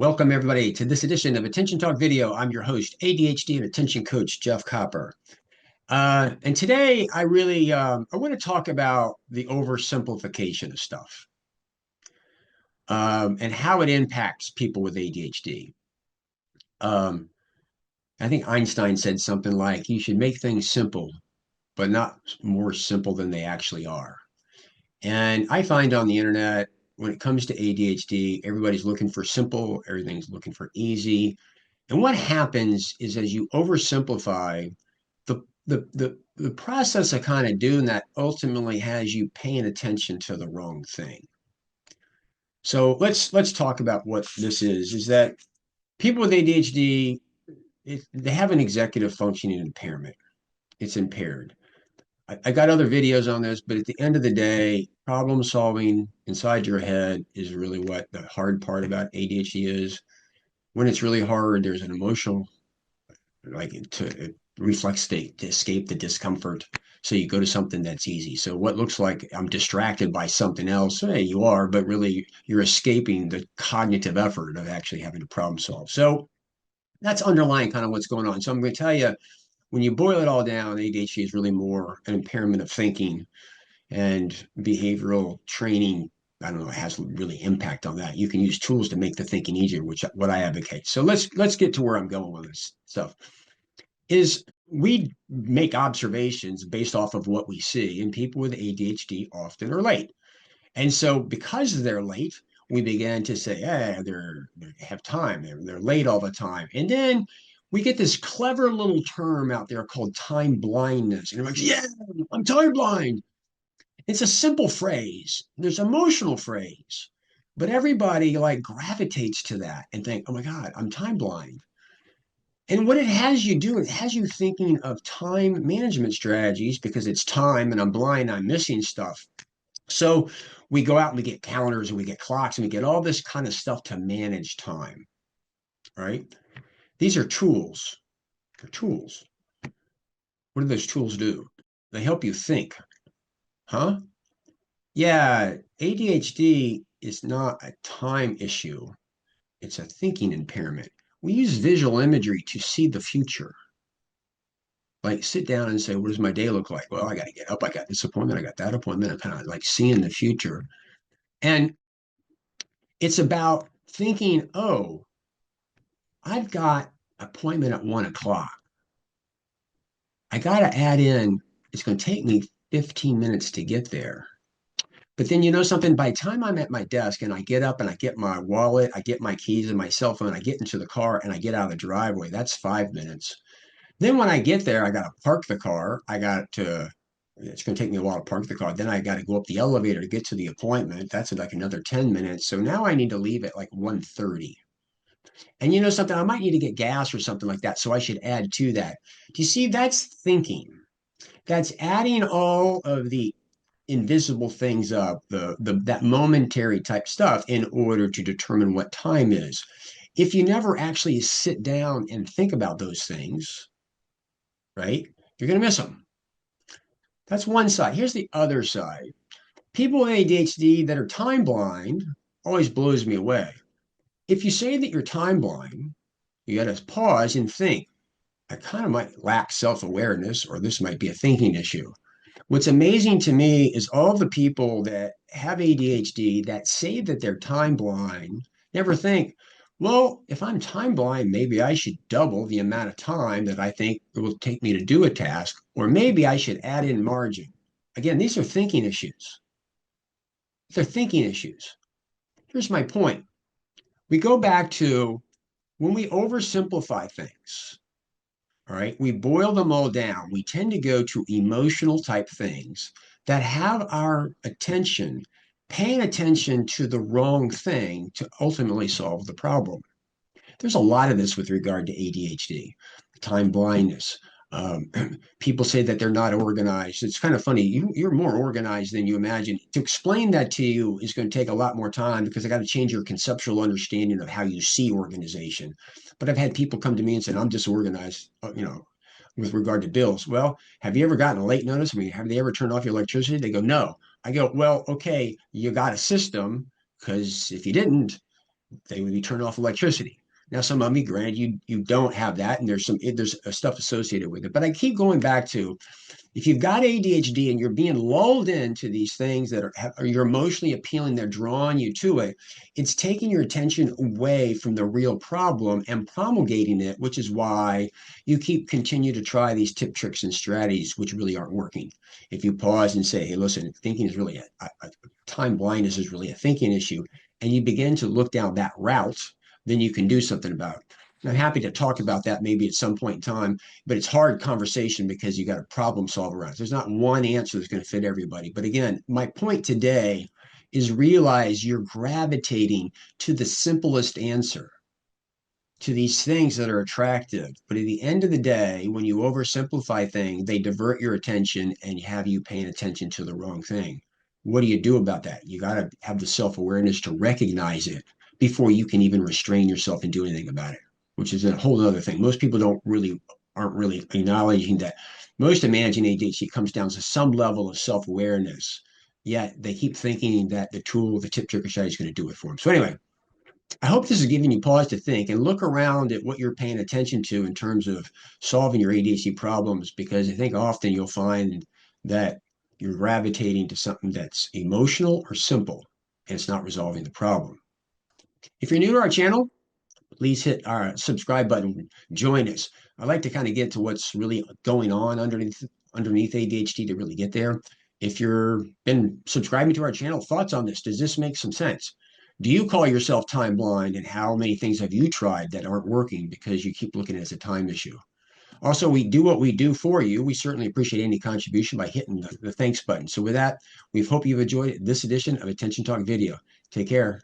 Welcome everybody to this edition of Attention Talk Video. I'm your host, ADHD and Attention Coach Jeff Copper. And today I want to talk about the oversimplification of stuff and how it impacts people with ADHD. Um, I think Einstein said something like, you should make things simple, but not more simple than they actually are. And I find on the internet, when it comes to ADHD, everybody's looking for simple, everything's looking for easy. And what happens is as you oversimplify, the process of kind of doing that ultimately has you paying attention to the wrong thing. So let's talk about what this is that people with ADHD, they have an executive functioning impairment. It's impaired. I got other videos on this, but at the end of the day, problem solving inside your head is really what the hard part about ADHD is. When it's really hard, there's an emotional, like to reflex state to escape the discomfort. So you go to something that's easy. So what looks like I'm distracted by something else, hey, you are, but really you're escaping the cognitive effort of actually having to problem solve. So that's underlying kind of what's going on. So I'm going to tell you, when you boil it all down, ADHD is really more an impairment of thinking and behavioral training. I don't know, it has really impact on that. You can use tools to make the thinking easier, which what I advocate. So let's get to where I'm going with this stuff. Is we make observations based off of what we see, and people with ADHD often are late. And so because they're late, we began to say, yeah, they have time, they're late all the time. And then we get this clever little term out there called time blindness. And I'm like, yeah, I'm time blind. It's a simple phrase. There's emotional phrase, but everybody like gravitates to that and think, oh my God, I'm time blind. And what it has you do, it has you thinking of time management strategies because it's time and I'm blind, I'm missing stuff. So we go out and we get calendars and we get clocks and we get all this kind of stuff to manage time, right? These are tools. They're tools. What do those tools do? They help you think, huh? Yeah, ADHD is not a time issue. It's a thinking impairment. We use visual imagery to see the future. Like sit down and say, what does my day look like? Well, I got to get up. I got this appointment. I got that appointment. I'm kind of like seeing the future. And it's about thinking, oh, I've got appointment at 1 o'clock. I got to add in, it's going to take me 15 minutes to get there. But then you know something, by the time I'm at my desk and I get up and I get my wallet, I get my keys and my cell phone, I get into the car and I get out of the driveway, that's 5 minutes. Then when I get there, I got to park the car. It's going to take me a while to park the car. Then I got to go up the elevator to get to the appointment. That's like another 10 minutes. So now I need to leave at like 1:30. And you know something, I might need to get gas or something like that. So I should add to that. Do you see? That's thinking. That's adding all of the invisible things up, the that momentary type stuff in order to determine what time is. If you never actually sit down and think about those things, right? You're going to miss them. That's one side. Here's the other side. People with ADHD that are time blind always blows me away. If you say that you're time blind, you got to pause and think. I kind of might lack self-awareness, or this might be a thinking issue. What's amazing to me is all the people that have ADHD that say that they're time blind never think, well, if I'm time blind, maybe I should double the amount of time that I think it will take me to do a task, or maybe I should add in margin. Again, these are thinking issues. They're thinking issues. Here's my point. We go back to when we oversimplify things, all right, we boil them all down. We tend to go to emotional type things that have our attention paying attention to the wrong thing to ultimately solve the problem. There's a lot of this with regard to ADHD, time blindness. Um, People say that they're not organized. It's kind of funny. You're more organized than you imagine. To explain that to you is going to take a lot more time because I got to change your conceptual understanding of how you see organization. But I've had people come to me and say, I'm disorganized, with regard to bills. Well, have you ever gotten a late notice? I mean, have they ever turned off your electricity? They go, no. I go, well, okay, you got a system because if you didn't, they would be turning off electricity. Now, some of me, granted, you don't have that, and there's stuff associated with it. But I keep going back to, if you've got ADHD and you're being lulled into these things that are you're emotionally appealing, they're drawing you to it, it's taking your attention away from the real problem and promulgating it, which is why you continue to try these tip tricks and strategies which really aren't working. If you pause and say, hey, listen, thinking is really time blindness is really a thinking issue, and you begin to look down that route, then you can do something about it. I'm happy to talk about that maybe at some point in time, but it's hard conversation because you got a problem solve around it. There's not one answer that's going to fit everybody. But again, my point today is realize you're gravitating to the simplest answer, to these things that are attractive. But at the end of the day, when you oversimplify things, they divert your attention and have you paying attention to the wrong thing. What do you do about that? You got to have the self-awareness to recognize it before you can even restrain yourself and do anything about it, which is a whole other thing. Most people aren't really acknowledging that most of managing ADHD comes down to some level of self-awareness. Yet they keep thinking that the tip trick or strategy is going to do it for them. So anyway, I hope this is giving you pause to think and look around at what you're paying attention to in terms of solving your ADHD problems, because I think often you'll find that you're gravitating to something that's emotional or simple, and it's not resolving the problem. If you're new to our channel, please hit our subscribe button, join us. I like to kind of get to what's really going on underneath ADHD to really get there. If you're been subscribing to our channel, thoughts on this? Does this make some sense? Do you call yourself time blind, and how many things have you tried that aren't working because you keep looking at it as a time issue? Also, we do what we do for you. We certainly appreciate any contribution by hitting the thanks button. So with that, we hope you've enjoyed this edition of Attention Talk Video. Take care.